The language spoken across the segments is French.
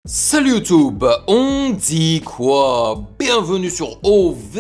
Salut YouTube, on dit quoi? Bienvenue sur OV,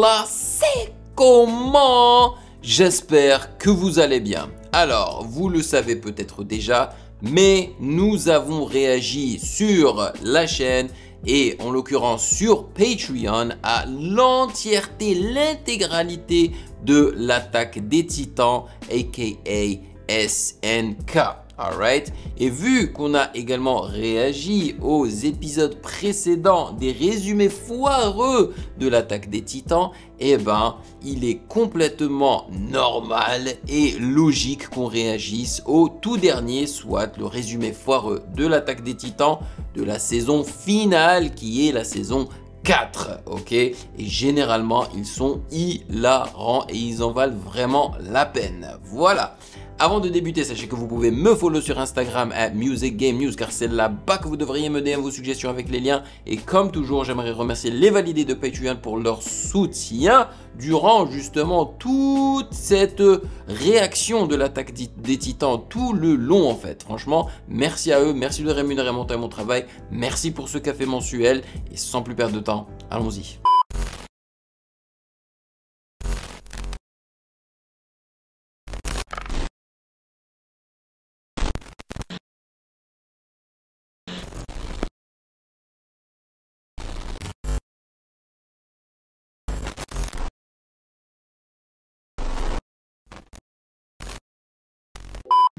là c'est comment? J'espère que vous allez bien. Alors, vous le savez peut-être déjà, mais nous avons réagi sur la chaîne et en l'occurrence sur Patreon à l'entièreté, l'intégralité de l'attaque des Titans, aka SNK. Alright, et vu qu'on a également réagi aux épisodes précédents des résumés foireux de l'attaque des Titans, eh ben, il est complètement normal et logique qu'on réagisse au tout dernier, soit le résumé foireux de l'attaque des Titans de la saison finale qui est la saison 4, ok? Et généralement, ils sont hilarants et ils en valent vraiment la peine. Voilà. Avant de débuter, sachez que vous pouvez me follow sur Instagram @musicgamenews car c'est là-bas que vous devriez me DM vos suggestions avec les liens. Et comme toujours, j'aimerais remercier les validés de Patreon pour leur soutien durant justement toute cette réaction de l'attaque des Titans, tout le long en fait. Franchement, merci à eux, merci de rémunérer mon travail, merci pour ce café mensuel et sans plus perdre de temps, allons-y.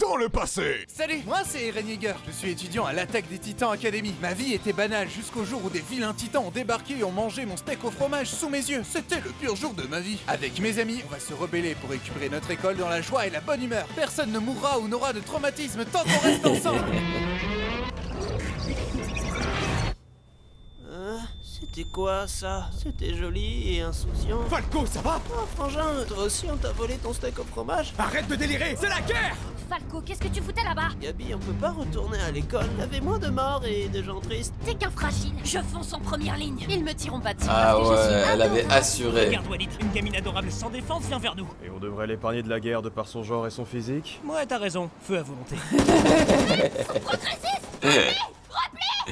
Dans le passé. Salut, moi c'est Eren Yeager. Je suis étudiant à l'attaque des Titans Academy. Ma vie était banale jusqu'au jour où des vilains titans ont débarqué et ont mangé mon steak au fromage sous mes yeux. C'était le pire jour de ma vie. Avec mes amis, on va se rebeller pour récupérer notre école dans la joie et la bonne humeur. Personne ne mourra ou n'aura de traumatisme tant qu'on reste ensemble. C'était quoi ça? C'était joli et insouciant. Falco, ça va? Oh frangin, toi aussi on t'a volé ton steak au fromage? Arrête de délirer, c'est la guerre! Falco, qu'est-ce que tu foutais là-bas? Gabi, on peut pas retourner à l'école. Il y avait moins de morts et de gens tristes. T'es qu'un fragile. Je fonce en première ligne. Ils me tireront pas dessus Ah parce que je suis ouais, elle avait adorable. assuré. Regarde Walid, une gamine adorable sans défense vient vers nous. Et on devrait l'épargner de la guerre de par son genre et son physique. Ouais, t'as raison, feu à volonté.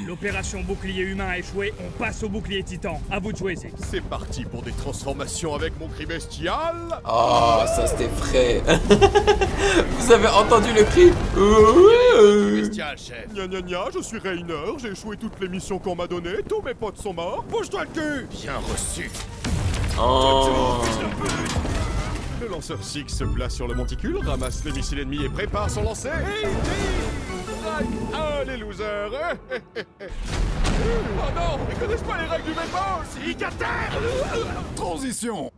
L'opération bouclier humain a échoué, on passe au bouclier titan. À vous de jouer, C'est parti pour des transformations avec mon cri bestial. Oh, ça c'était frais. Vous avez entendu le cri? Bestial, chef. Gna gna gna, je suis Rainer, j'ai échoué toutes les missions qu'on m'a données, tous mes potes sont morts. Bouge-toi le cul. Bien reçu. Oh. Le lanceur Six se place sur le monticule, ramasse les missiles ennemis et prépare son lancer. Ah, les losers. Oh non, ils connaissent pas les règles du baseball. Cicataire. Transition.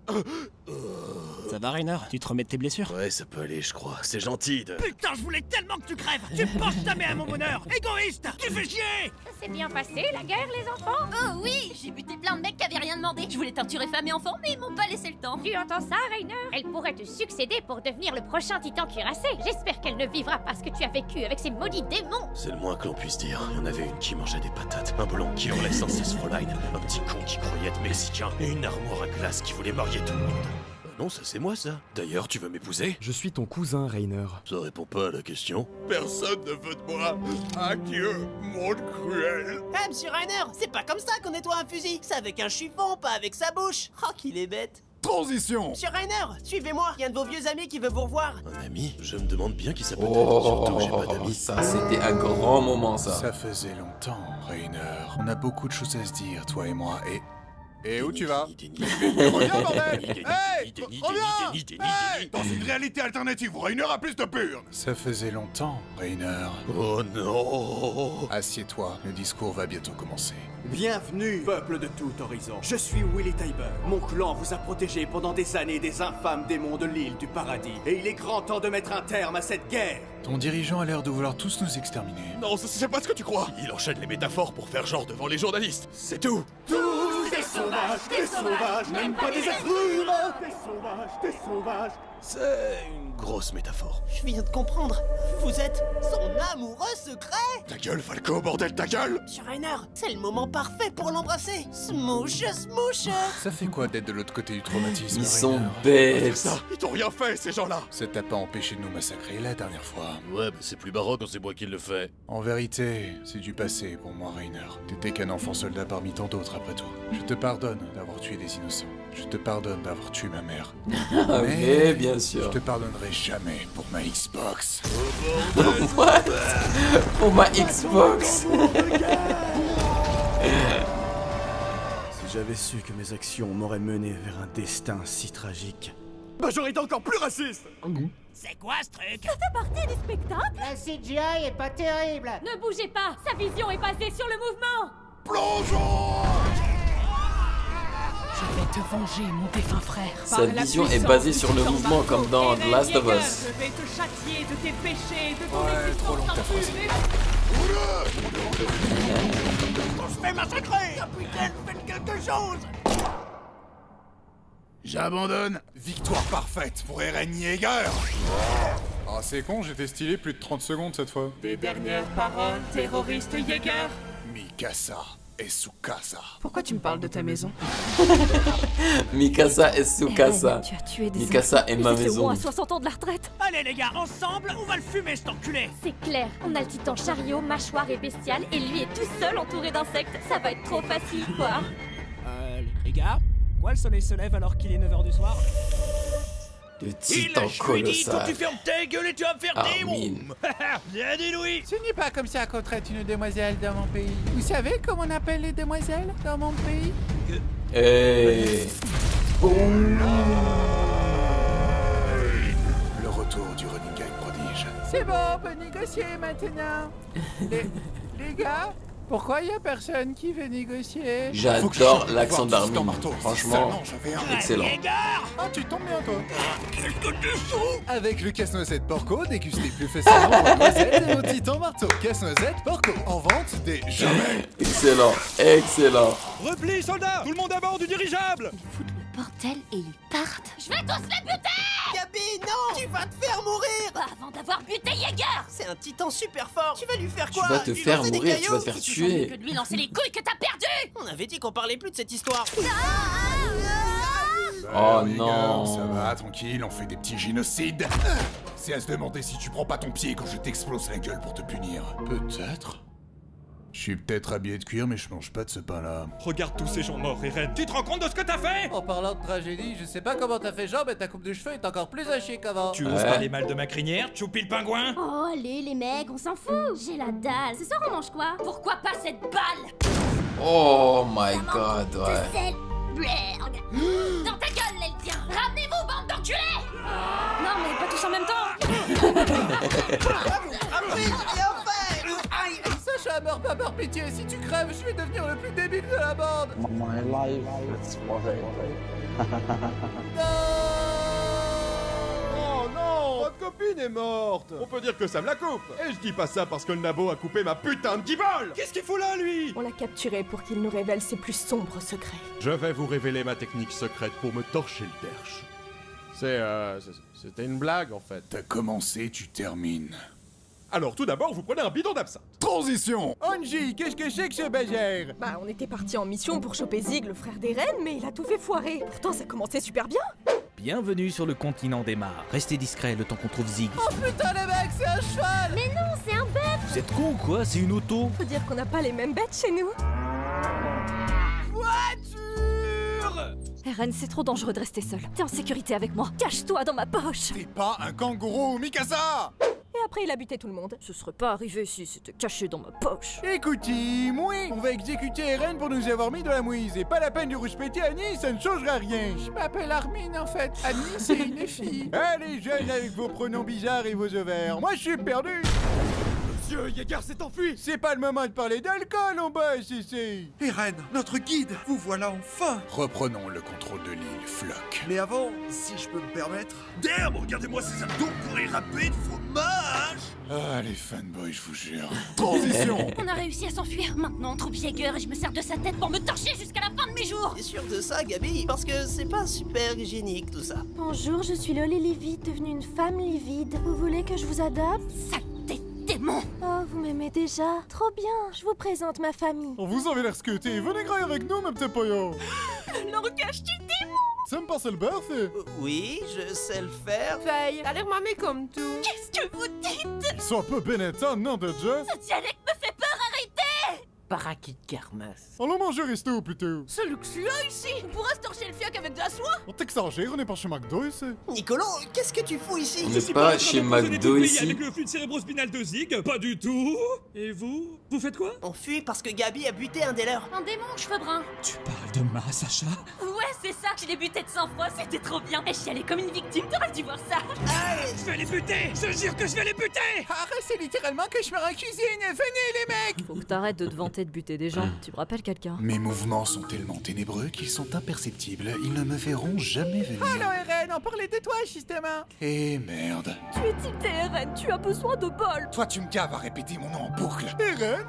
Ça va Rainer? Tu te remets de tes blessures? Ouais, ça peut aller, je crois. C'est gentil de... Putain, je voulais tellement que tu crèves! Tu penses jamais à mon bonheur! Égoïste! Tu fais chier! Ça s'est bien passé, la guerre, les enfants? Oh oui, j'ai buté plein de mecs qui avaient rien demandé. Je voulais torturer femmes et enfants, mais ils m'ont pas laissé le temps. Tu entends ça, Rainer? Elle pourrait te succéder pour devenir le prochain titan cuirassé. J'espère qu'elle ne vivra pas ce que tu as vécu avec ces maudits démons. C'est le moins que l'on puisse dire. Il y en avait une qui mangeait des patates, un blond qui hurlait sans cesse Fräulein, un petit con qui croyait être mexicain, et une armoire à glace qui voulait marier tout le monde. Non, ça c'est moi ça. D'ailleurs, tu veux m'épouser? Je suis ton cousin, Rainer. Ça répond pas à la question. Personne ne veut de moi. Adieu, monde cruel. Ah, monsieur Rainer, c'est pas comme ça qu'on nettoie un fusil. C'est avec un chiffon, pas avec sa bouche. Oh, qu'il est bête. Transition. Monsieur Rainer, suivez-moi. Il y a un de vos vieux amis qui veut vous revoir. Un ami? Je me demande bien qui ça peut être. Oh, Surtout que j'ai pas d'amis. ça c'était un grand moment ça. Ça faisait longtemps, Rainer. On a beaucoup de choses à se dire, toi et moi, Et où tu vas? Reviens, bordel. Hey, reviens. Hey, Dans une réalité alternative, Rainer a plus de purne. Ça faisait longtemps, Rainer. Oh non. Assieds-toi, le discours va bientôt commencer. Bienvenue, peuple de tout horizon. Je suis Willy Tybur. Mon clan vous a protégé pendant des années des infâmes démons de l'île du paradis. Et il est grand temps de mettre un terme à cette guerre. Ton dirigeant a l'air de vouloir tous nous exterminer. Non, c'est pas ce que tu crois. Il enchaîne les métaphores pour faire genre devant les journalistes. C'est tout. Tous des sauvages, même pas des êtres humains. Des sauvages, C'est une grosse métaphore. Je viens de comprendre. Vous êtes son amoureux secret. Ta gueule, Falco, bordel, ta gueule! Monsieur Rainer, c'est le moment parfait pour l'embrasser. Smooch, smooch. Ça fait quoi d'être de l'autre côté du traumatisme, Ils sont Rainer? bêtes. Ça, ils t'ont rien fait, ces gens-là! Ça t'a pas empêché de nous massacrer la dernière fois. Ouais, c'est plus marrant quand c'est moi qui le fais. En vérité, c'est du passé pour moi, Rainer. T'étais qu'un enfant soldat parmi tant d'autres après tout. Je te pardonne d'avoir tué des innocents. Je te pardonne d'avoir tué ma mère. Ah Mais oui, bien je sûr. te pardonnerai jamais pour ma Xbox. What? Pour ma Xbox. Si j'avais su que mes actions m'auraient mené vers un destin si tragique. Bah j'aurais été encore plus raciste! C'est quoi ce truc? Ça fait partie du spectacle? La CGI est pas terrible. Ne bougez pas, sa vision est basée sur le mouvement. Plongeons! Je vais te venger, mon défunt frère. Sa vision est basée sur le mouvement comme dans The Last of Us. Je vais te châtier de tes péchés, de ton Ouais, trop long ta phrase. On se fait massacrer! Capitaine, faites quelque chose! J'abandonne. Victoire parfaite pour Eren Yeager. Ah, c'est con, j'étais stylé plus de 30 secondes cette fois. Des dernières paroles, terroriste Yeager. Mikasa et Tsukasa. Pourquoi tu me parles de ta maison? Mikasa et Tsukasa. Eren, tu as tué des Mikasa enfants. est ma Mais c'est au maison. moins à 60 ans de la retraite. Allez les gars, ensemble, on va le fumer cet enculé! C'est clair, on a le titan chariot, mâchoire et bestial, et lui est tout seul entouré d'insectes. Ça va être trop facile, quoi. Les gars, pourquoi le soleil se lève alors qu'il est 9h du soir? Le titan colossal. fermes ta gueule et tu vas me faire Armin. Bien dit Louis! Ce n'est pas comme ça qu'on traite une demoiselle dans mon pays. Vous savez comment on appelle les demoiselles dans mon pays? Hey. Le retour du running gag prodige. C'est bon, on peut négocier maintenant. les gars, pourquoi y a personne qui veut négocier? J'adore l'accent d'Armin. Franchement, excellent. Ah, tu tombes bien, toi. Avec le casse-noisette Porco, dégustez plus facilement vos noisettes et vos titans marteaux. Casse-noisette Porco, en vente dès jamais. Excellent, excellent. Repli, soldats! Tout le monde à bord du dirigeable! Ils foutent le bordel et ils partent. Je vais tous les buter! Gabi, non! Tu vas te faire mourir! Pas avant d'avoir buté Yeager! C'est un titan super fort! Tu vas lui faire quoi? Tu vas te Lui faire lancer des mourir, tu cailloux? vas te faire Que tuer. de lui lancer les couilles que t'as perdu! On avait dit qu'on parlait plus de cette histoire. Oh les non. gars, ça va, tranquille, on fait des petits génocides. C'est à se demander si tu prends pas ton pied quand je t'explose la gueule pour te punir. Peut-être. Je suis peut-être habillé de cuir, mais je mange pas de ce pain-là. Regarde tous ces gens morts, Eren. Tu te rends compte de ce que t'as fait? En parlant de tragédie, je sais pas comment t'as fait genre, mais ta coupe de cheveux est encore plus à chier qu'avant. Tu oses parler mal de ma crinière, Choupi le pingouin? Oh, allez, les mecs, on s'en fout! J'ai la dalle. Ce soir, on mange quoi? Pourquoi pas cette balle? Oh my god, ouais. Sel. Blurg. Dans ta gueule, l'Eldien! Ramenez-vous, bande d'enculés! Non, mais pas tous en même temps! Sacha, meurs pas par pitié, si tu crèves, je vais devenir le plus débile de la bande. Oh non! Votre copine est morte! On peut dire que ça me la coupe! Et je dis pas ça parce que le nabo a coupé ma putain de guibole! Qu'est-ce qu'il fout là, lui? On l'a capturé pour qu'il nous révèle ses plus sombres secrets. Je vais vous révéler ma technique secrète pour me torcher le derche. C'était une blague, en fait. T'as commencé, tu termines. Alors, tout d'abord, vous prenez un bidon d'absinthe. Transition. Angie, qu'est-ce que c'est que ce bazar? Bah, on était parti en mission pour choper Zig, le frère d'Eren, mais il a tout fait foirer. Pourtant, ça commençait super bien. Bienvenue sur le continent des mares. Restez discret le temps qu'on trouve Zig. Oh putain les mecs, c'est un cheval! Mais non, c'est un bœuf. Vous êtes con ou quoi? C'est une auto. Faut dire qu'on n'a pas les mêmes bêtes chez nous. Eren, c'est trop dangereux de rester seul. T'es en sécurité avec moi. Cache-toi dans ma poche. T'es pas un kangourou, Mikasa! Et après, il a buté tout le monde. Ce serait pas arrivé si c'était caché dans ma poche. Écoutez, moi, on va exécuter Eren pour nous avoir mis de la mouise. Et pas la peine de rouge péter Annie, ça ne changera rien. Je m'appelle Armin en fait. Annie, c'est une fille. Allez, jeunes, avec vos pronoms bizarres et vos ovaires. Moi, je suis perdu. Monsieur, Yeager s'est enfui! C'est pas le moment de parler d'alcool, on bosse ici. Eren, notre guide, vous voilà enfin. Reprenons le contrôle de l'île, Flock. Mais avant, si je peux me permettre... Damn, regardez-moi ces abdos pour y râper du fromage! Ah, les fanboys, je vous jure. Transition. On a réussi à s'enfuir. Maintenant, on trouve Jaeger et je me sers de sa tête pour me torcher jusqu'à la fin de mes jours. T'es sûr de ça, Gabi? Parce que c'est pas super hygiénique tout ça. Bonjour, je suis Loli livide, devenue une femme livide. Vous voulez que je vous adopte? Saleté démon! Oh, vous m'aimez déjà? Trop bien, je vous présente ma famille. Vous avez l'air scuté. Venez grailler avec nous, mes petits poyos. Le langage du démon! Ça me passe le beurre, fait. Oui, je sais le faire. Faye, t'as l'air mamé comme tout. Qu'est-ce que vous dites? Ils sont un peu bénétants, non, déjà? Ce dialecte me fait peur, arrêtez! Parakit Kermas. Allons manger resto, plutôt. Ce luxe-là, ici! On pourra se torcher le fiac avec de la soie? On t'exagère, on n'est pas chez McDo, ici. Nicolo, qu'est-ce que tu fous ici? On n'est pas chez McDo ici. Avec le flux de cérébrospinal de Zig? Pas du tout. Et vous? Vous faites quoi? On fuit parce que Gabi a buté un des leurs. Un démon, cheveux bruns. Tu parles de ma Sacha? Ouais, c'est ça, je l'ai buté de sang-froid, c'était trop bien. Et je suis allée comme une victime, t'aurais dû voir ça. Je vais les buter! Je jure que je vais les buter! Arrête, c'est littéralement que je me en cuisine. Venez, les mecs! Faut que t'arrêtes de te vanter de buter des gens. Tu me rappelles quelqu'un? Mes mouvements sont tellement ténébreux qu'ils sont imperceptibles. Ils ne me verront jamais venir. Allô, Eren, on parlait de toi, justement. Eh merde. Tu es tilté, Eren, tu as besoin de bol. Toi, tu me caves à répéter mon nom en boucle. Eren,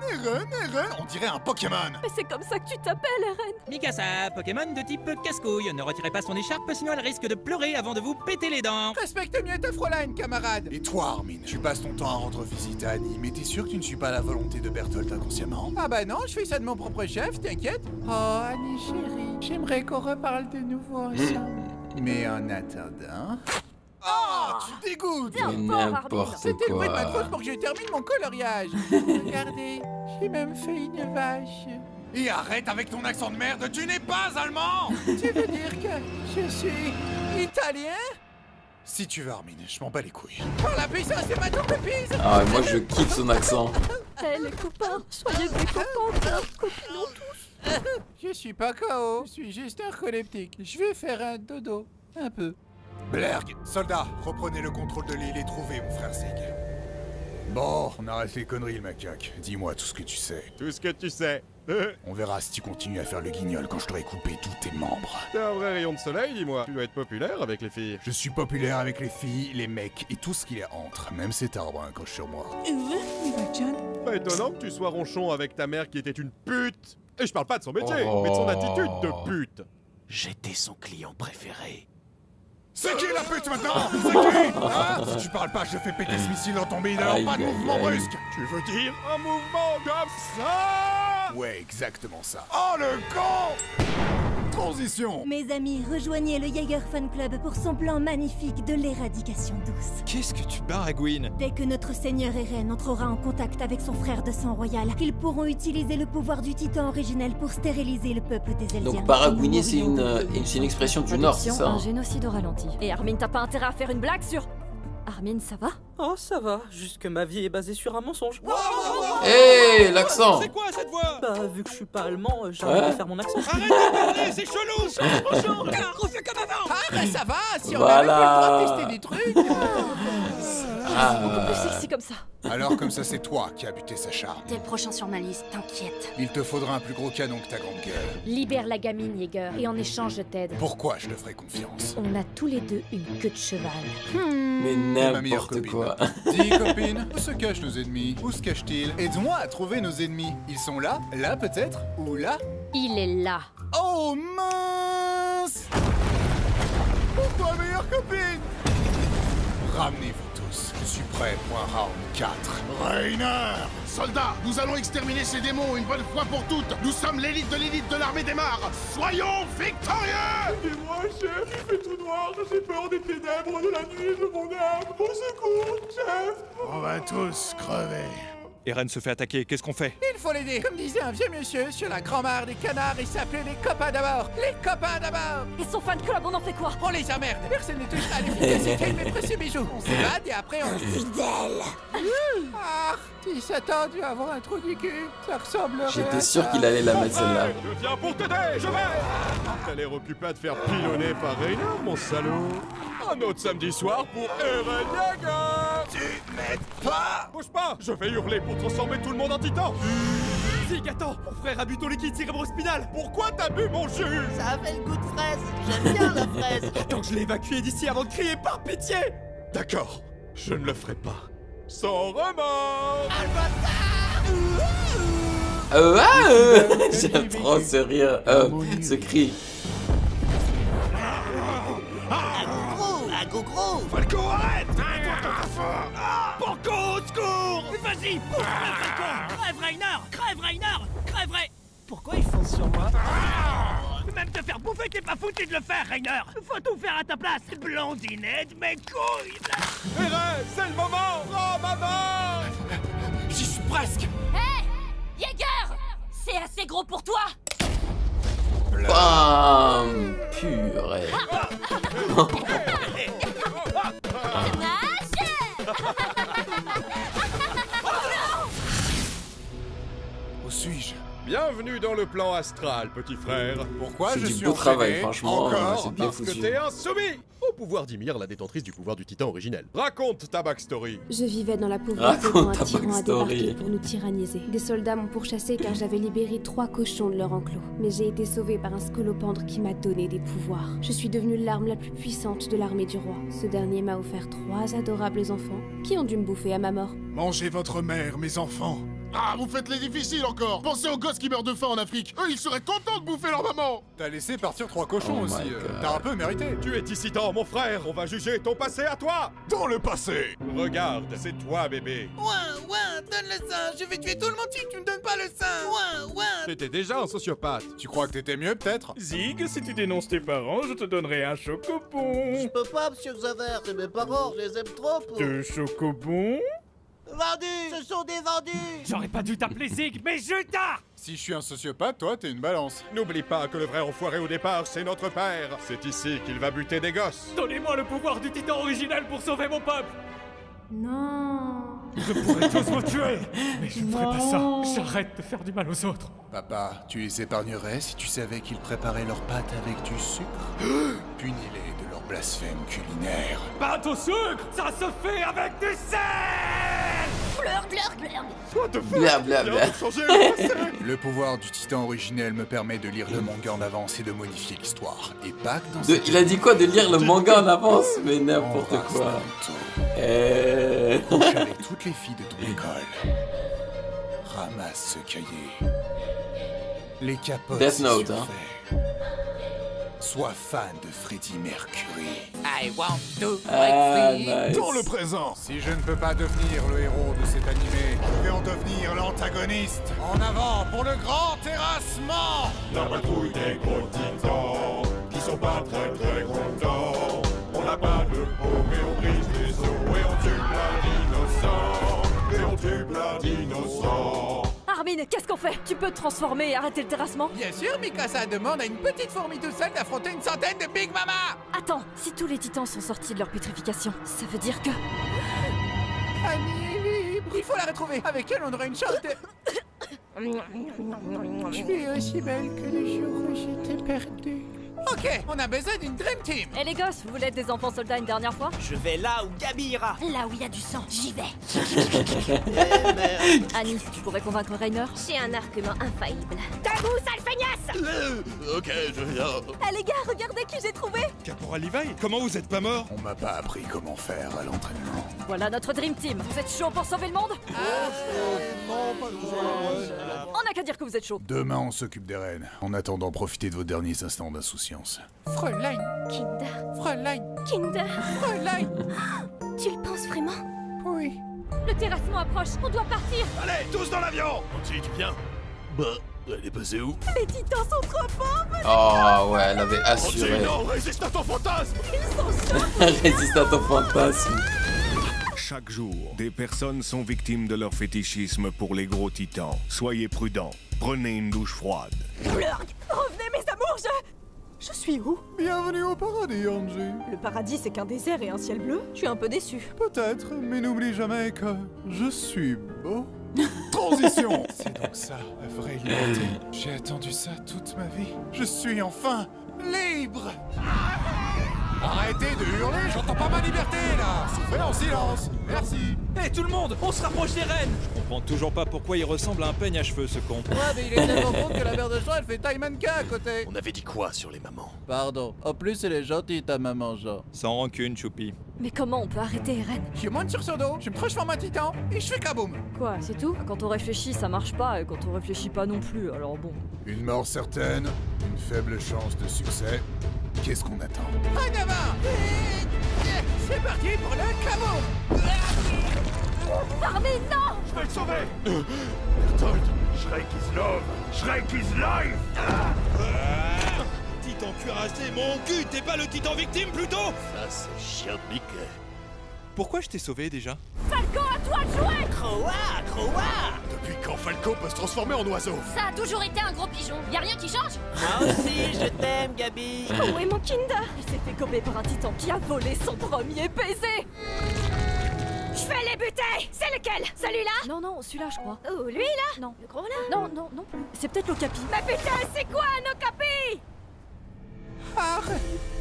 on dirait un Pokémon. Mais c'est comme ça que tu t'appelles, Eren. Mikasa, Pokémon de type casse-couille. Ne retirez pas son écharpe, sinon elle risque de pleurer avant de vous péter les dents. Respecte mieux ta Fräulein, camarade. Et toi, Armin, tu passes ton temps à rendre visite à Annie, mais t'es sûr que tu ne suis pas la volonté de Berthold inconsciemment? Ah bah non, je fais ça de mon propre chef, t'inquiète. Oh, Annie chérie, j'aimerais qu'on reparle de nouveau ensemble. Mais en attendant... Oh, tu dégoûtes! N'importe C'était le bruit de ma quoi. trousse pour que je termine mon coloriage. Regardez, j'ai même fait une vache. Et arrête avec ton accent de merde, tu n'es pas allemand! Tu veux dire que je suis italien? Si tu veux, Armin, je m'en bats les couilles. Par la puissance de ma tourte pise! Ah, moi je kiffe son accent. Eh, les copains, soyez des copains, copinons tous. Je suis pas KO, je suis juste narcoleptique. Je vais faire un dodo. Un peu. Blerg, soldats, reprenez le contrôle de l'île et trouvez mon frère Zig. Bon, on arrête les conneries, le macaque. Dis-moi tout ce que tu sais. Tout ce que tu sais. On verra si tu continues à faire le guignol quand je t'aurai coupé tous tes membres. T'es un vrai rayon de soleil, dis-moi. Tu dois être populaire avec les filles. Je suis populaire avec les filles, les mecs et tout ce qui est entre. Même cet arbre accroche sur moi. Pas étonnant que tu sois ronchon avec ta mère qui était une pute. Et je parle pas de son métier, mais de son attitude de pute. J'étais son client préféré. C'est qui la pute maintenant? C'est qui? Hein? Si tu parles pas, je fais péter ce missile dans ton bide, alors pas de mouvement brusque. Tu veux dire un mouvement comme ça? Ouais, exactement ça. Oh le con! Transition. Mes amis, rejoignez le Jaeger Fan Club pour son plan magnifique de l'éradication douce. Qu'est-ce que tu baragouines? Dès que notre seigneur Eren entrera en contact avec son frère de sang royal, ils pourront utiliser le pouvoir du titan originel pour stériliser le peuple des Eldiens. Donc baragouiner, c'est une expression du Nord, c'est ça? Un génocide au ralenti. Et Armin, t'as pas intérêt à faire une blague sur... Armin, ça va? Oh, ça va, juste que ma vie est basée sur un mensonge. Hé, l'accent! C'est quoi cette voix? Bah, vu que je suis pas allemand, j'arrête de faire mon accent. Arrête de parler, c'est chelou! Bonjour, refais comme avant! Ah, mais ça va, si on Voilà. avait pas le droit de tester des trucs. Ah. Beaucoup plus sexy comme ça. Alors comme ça, c'est toi qui as buté Sacha. T'es le prochain sur ma liste, t'inquiète. Il te faudra un plus gros canon que ta grande gueule. Libère la gamine, Jaeger, et en échange, je t'aide. Pourquoi je te ferai confiance? On a tous les deux une queue de cheval. Mais Ma meilleure n'importe quoi. Dis copine, où se cachent nos ennemis? Où se cachent-ils? Aide-moi à trouver nos ennemis. Ils sont là? Là peut-être? Ou là? Il est là. Oh mince! Pourquoi meilleure copine? Ramenez-vous tous, je suis prêt pour un round 4. Rainer! Soldats, nous allons exterminer ces démons une bonne fois pour toutes! Nous sommes l'élite de l'armée des mares! Soyons victorieux! Aidez-moi, chef, il fait tout noir, j'ai peur des ténèbres de la nuit de mon âme! Au secours, chef! On va tous crever. Eren se fait attaquer, qu'est-ce qu'on fait? Il faut l'aider. Comme disait un vieux monsieur sur la grand-mare des canards, il s'appelait les copains d'abord. Les copains d'abord. Et son fan club, on en fait quoi? On les emmerde. Personne ne touchera à l'efficacité de mes précieux bijoux. On s'évade et après on... Fidèle. Ah, si Satan dû avoir un trou du cul, ça ressemblerait J'étais à sûr ça. qu'il allait la mettre celle-là. Je viens pour t'aider, je vais! T'as l'air occupé à te faire pilonner par Rainer, mon salaud! Un autre samedi soir pour Eren Jaeger! Tu m'aides pas! Bouge pas! Je vais hurler pour transformer tout le monde en titan! Zig, attends, mon frère a bu ton liquide cérébrospinal! Pourquoi t'as bu mon jus? Ça avait le goût de fraise. J'aime bien la fraise. Attends que je l'ai évacué d'ici avant de crier par pitié! D'accord, je ne le ferai pas. sans remords. J'aime trop ce rire, ce cri. Un gros. Falco, arrête! Porco, au secours! Vas-y, crève Rainer! Pourquoi ils foncent sur moi? Même te faire bouffer, t'es pas foutu de le faire, Rainer! Faut tout faire à ta place! Blondinette, mes couilles! Eren, c'est le moment! Oh, maman! J'y suis presque! Hé Jaeger! C'est assez gros pour toi! Bam! Purée. Où suis-je? Bienvenue dans le plan astral, petit frère. Pourquoi je suis beau travail, enchaîné? franchement. Encore? C'est bien Parce que foutu. t'es insoumis au pouvoir d'Ymir, la détentrice du pouvoir du titan originel. Raconte ta backstory. Je vivais dans la pauvreté quand Raconte un ta tyran a backstory. débarqué pour nous tyranniser. Des soldats m'ont pourchassé car j'avais libéré 3 cochons de leur enclos. Mais j'ai été sauvée par un scolopendre qui m'a donné des pouvoirs. Je suis devenue l'arme la plus puissante de l'armée du roi. Ce dernier m'a offert 3 adorables enfants qui ont dû me bouffer à ma mort. Mangez votre mère, mes enfants. Ah, vous faites les difficiles encore. Pensez aux gosses qui meurent de faim en Afrique. Eux, ils seraient contents de bouffer leur maman. T'as laissé partir 3 cochons Oh aussi. my God. T'as un peu mérité. Tu es Tissitan, mon frère. On va juger ton passé à toi. Dans le passé. Regarde, c'est toi, bébé. Ouin, donne le sein. Je vais tuer tout le monde si tu me donnes pas le sein. Ouin. T'étais déjà un sociopathe. Tu crois que t'étais mieux, peut-être? Zig, si tu dénonces tes parents, je te donnerai un chocobon. Je peux pas, monsieur Xaver, c'est mes parents, je les aime trop pour... 2 chocobons? Vendus! Ce sont des vendus! J'aurais pas dû t'appeler Zig, mais Judas! Si je suis un sociopathe, toi, t'es une balance. N'oublie pas que le vrai enfoiré au départ, c'est notre père. C'est ici qu'il va buter des gosses. Donnez-moi le pouvoir du titan originel pour sauver mon peuple! Non. Je pourrais tous vous tuer, mais je ne ferai pas ça. J'arrête de faire du mal aux autres. Papa, tu les épargnerais si tu savais qu'ils préparaient leurs pâtes avec du sucre? Punis-les de leur blasphème culinaire. Pâte au sucre, ça se fait avec du sel! Blablabla. Le pouvoir du titan originel me permet de lire le manga en avance et de modifier l'histoire. Et pas que dans cette... Il a dit quoi? De lire le manga en avance? Mais n'importe quoi. Couche avec toutes les filles de ton école. Ramasse ce cahier. Les capotes. Death Note, hein. Sois fan de Freddie Mercury. I want to Ah, break free. nice. Dans le présent. Si je ne peux pas devenir le héros de cet animé, je vais en devenir l'antagoniste. En avant pour le grand terrassement. La patrouille des gros titans, qui sont pas très contents. On n'a pas de peau, mais on brise les os et on tue plein d'innocents. Armin, qu'est-ce qu'on fait? Tu peux te transformer et arrêter le terrassement? Bien sûr, Mikasa demande à une petite fourmi toute seule d'affronter une centaine de Big Mama. Attends, si tous les titans sont sortis de leur pétrification, ça veut dire que... Annie est libre. Il faut la retrouver. Avec elle, on aura une chance de... Tu es aussi belle que le jour où j'étais perdue. Ok, on a besoin d'une Dream Team. Eh les gosses, vous voulez être des enfants soldats une dernière fois? Je vais là où Gabi ira. Là où il y a du sang, j'y vais. Annie, tu pourrais convaincre Rainer? J'ai un argument infaillible. Debout, sale feignasse! Ok, je viens. Eh les gars, regardez qui j'ai trouvé. Caporal Levi, comment vous êtes pas mort? On m'a pas appris comment faire à l'entraînement. Voilà notre Dream Team. Vous êtes chaud pour sauver le monde? On n'a qu'à dire que vous êtes chaud. Demain, on s'occupe des reines. En attendant, profitez de vos derniers instants d'insouciance. Fräulein. Kinder. Fräulein. Kinder. Fräulein. Tu le penses vraiment? Oui. Le terrassement approche, on doit partir. Allez, tous dans l'avion! Anti, tu viens? Bah, elle est passée où? Les titans sont trop forts. Oh ouais, elle avait assuré. Anti, non, résiste à ton fantasme! Résiste à ton fantasme. Chaque jour, des personnes sont victimes de leur fétichisme pour les gros titans. Soyez prudents. Prenez une douche froide. Revenez mes amours, je suis où? Bienvenue au paradis, Angie. Le paradis, c'est qu'un désert et un ciel bleu. Je suis un peu déçue. Peut-être, mais n'oublie jamais que je suis beau. Transition. C'est donc ça, la vraie liberté. J'ai attendu ça toute ma vie. Je suis enfin libre. Arrêtez de hurler, j'entends pas ma liberté là. Souffrez en silence. Merci. Hé tout le monde, on se rapproche des reines. Je comprends toujours pas pourquoi il ressemble à un peigne à cheveux, ce con. Ouais, mais il est tellement con que la mère de Jean, elle fait taille mannequin à côté. On avait dit quoi sur les mamans? Pardon. En plus, elle est gentille, ta maman, Jean. Sans rancune, Choupi. Mais comment on peut arrêter Eren? Je monte sur son dos, je me transforme en titan et je fais kaboum. Quoi, c'est tout? Quand on réfléchit, ça marche pas, et quand on réfléchit pas non plus, alors bon. Une mort certaine, une faible chance de succès. Qu'est-ce qu'on attend? En avant. C'est parti pour le kaboum. Armin, non! Je vais le sauver! Berthold, Shrek is love! Shrek is life! Titan cuirassé, mon cul, t'es pas le titan victime plutôt? Ça, c'est chien de Mickey. Pourquoi je t'ai sauvé déjà? Falco, à toi de jouer! Croa, Croa! Depuis quand Falco peut se transformer en oiseau? Ça a toujours été un gros pigeon. Y a rien qui change? Moi aussi, je t'aime, Gabi! Oh, et mon Kinder! Il s'est fait gober par un titan qui a volé son premier baiser! Je vais les buter! C'est lequel? Celui-là? Non, non, celui-là, je crois. Oh, lui là? Non. Le gros là? Non, non, non plus. C'est peut-être l'Ocapi. Mais putain, c'est quoi un okapi? Ah,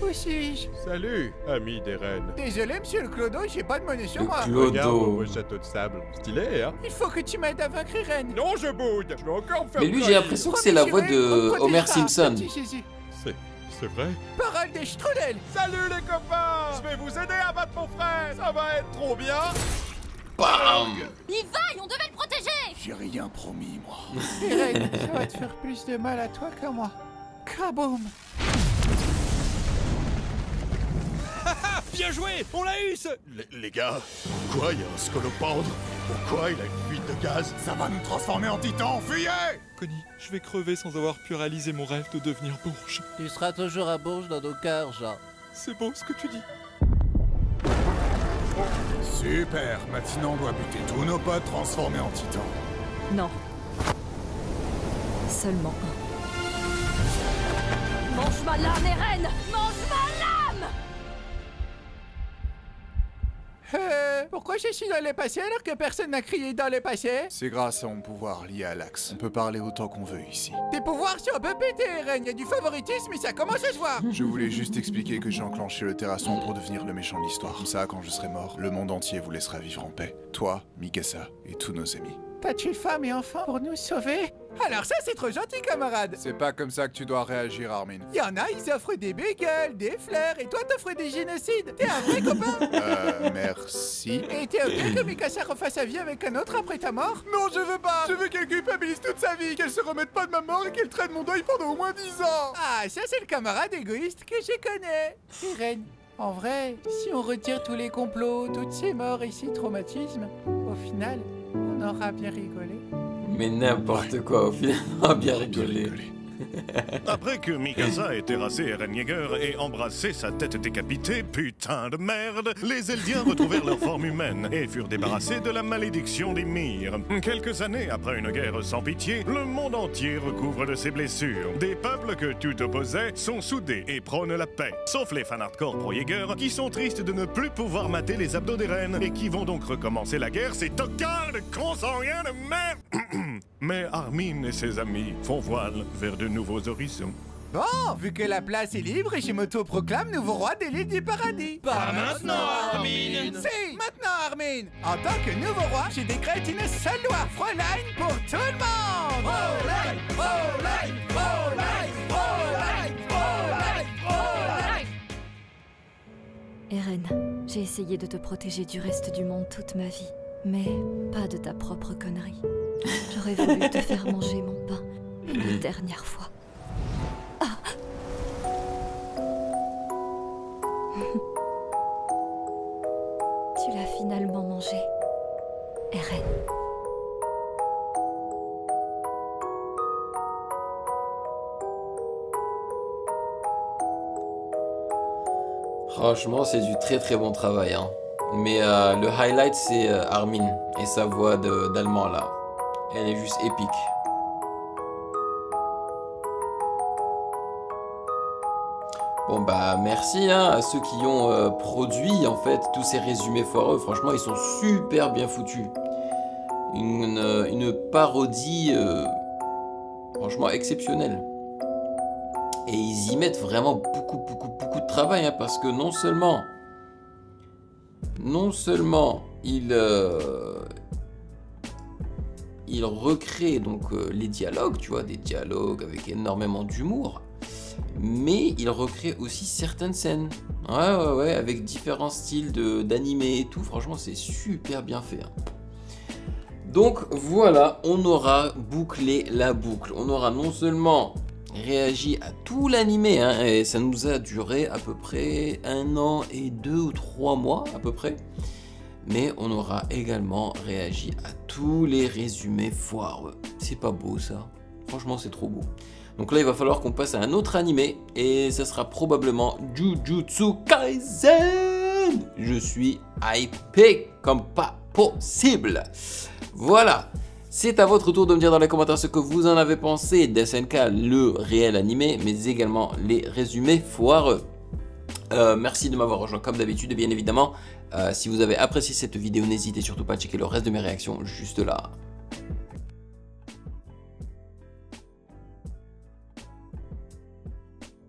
où suis-je? Salut, ami des reines. Désolé, monsieur le Clodo, j'ai pas de monnaie sur moi. Regarde mon beau château de sable. Stylé, hein? Il faut que tu m'aides à vaincre Irène. Non, je boude! Je vais encore me faire... Mais lui, j'ai l'impression que c'est la voix de Homer Simpson. C'est vrai? Parole des strudels. Salut les copains! Je vais vous aider à battre mon frère! Ça va être trop bien! Bam! Il vaille, on devait le protéger! J'ai rien promis, moi. Irène, ça va te faire plus de mal à toi qu'à moi. Kaboum! Bien joué! On l'a eu ce... Les gars, pourquoi il y a un scolopendre? Pourquoi il a une fuite de gaz? Ça va nous transformer en titan, fuyez! Connie, je vais crever sans avoir pu réaliser mon rêve de devenir Bourge. Tu seras toujours à Bourges dans nos cœurs, Jean. C'est beau ce que tu dis. Super! Maintenant, on doit buter tous nos potes transformés en titans. Non. Seulement un. Mange ma lame, Eren! Mange ma lame! Pourquoi je suis dans le passé alors que personne n'a crié dans le passé? C'est grâce à mon pouvoir lié à l'axe. On peut parler autant qu'on veut ici. Tes pouvoirs sont un peu pétés, Eren. Y a du favoritisme et ça commence à se voir. Je voulais juste expliquer que j'ai enclenché le terrasson pour devenir le méchant de l'histoire. Comme ça, quand je serai mort, le monde entier vous laissera vivre en paix. Toi, Mikasa et tous nos amis. T'as tué femme et enfant pour nous sauver? Alors ça, c'est trop gentil, camarade. C'est pas comme ça que tu dois réagir, Armin. Y'en a, ils offrent des bagels, des fleurs, et toi, t'offres des génocides. T'es un vrai copain. Merci. Et t'es ok que Mikasa refasse sa vie avec un autre après ta mort? Non, je veux pas. Je veux qu'elle culpabilise toute sa vie, qu'elle se remette pas de ma mort et qu'elle traîne mon deuil pendant au moins 10 ans. Ah, ça, c'est le camarade égoïste que je connais. Irène, en vrai, si on retire tous les complots, toutes ces morts et ces traumatismes, au final, on aura bien rigolé. Mais n'importe quoi, au final, on a bien rigolé. Après que Mikasa ait terrassé Eren Yeager et embrassé sa tête décapitée, putain de merde, les Eldiens retrouvèrent leur forme humaine et furent débarrassés de la malédiction des Myres. Quelques années après une guerre sans pitié, le monde entier recouvre de ses blessures. Des peuples que tout opposait sont soudés et prônent la paix. Sauf les fans hardcore pro-Yeager qui sont tristes de ne plus pouvoir mater les abdos d'Eren et qui vont donc recommencer la guerre, ces tocards de cons sans rien de merde. Mais Armin et ses amis font voile vers de nouveaux horizons. Bon, vu que la place est libre, je m'auto-proclame nouveau roi des l'île du paradis. Pas maintenant, Armin. Si, maintenant, Armin. En tant que nouveau roi, je décrète une seule loi, Fräulein, pour tout le monde. Fräulein, Fräulein, Fräulein, Fräulein, Fräulein, Fräulein. Eren, j'ai essayé de te protéger du reste du monde toute ma vie, mais pas de ta propre connerie. J'aurais voulu te faire manger mon pain une dernière fois. Ah. Tu l'as finalement mangé, Eren. Franchement, c'est du très très bon travail, hein. Mais le highlight, c'est Armin et sa voix d'allemand là. Elle est juste épique. Bon bah merci hein, à ceux qui ont produit en fait tous ces résumés foireux. Franchement, ils sont super bien foutus. Une parodie franchement exceptionnelle. Et ils y mettent vraiment beaucoup de travail, hein, parce que non seulement ils recréent donc les dialogues, tu vois, des dialogues avec énormément d'humour, mais ils recréent aussi certaines scènes. Ouais, avec différents styles d'animé et tout. Franchement, c'est super bien fait, hein. Donc voilà, on aura bouclé la boucle. On aura non seulement réagi à tout l'animé, hein, et ça nous a duré à peu près 1 an et 2 ou 3 mois à peu près, mais on aura également réagi à tous les résumés foireux. C'est pas beau ça? Franchement, c'est trop beau. Donc là, il va falloir qu'on passe à un autre animé, et ça sera probablement Jujutsu Kaisen. Je suis hypé comme pas possible. Voilà. C'est à votre tour de me dire dans les commentaires ce que vous en avez pensé d'SNK, le réel animé, mais également les résumés foireux. Merci de m'avoir rejoint comme d'habitude, et bien évidemment, si vous avez apprécié cette vidéo, n'hésitez surtout pas à checker le reste de mes réactions juste là.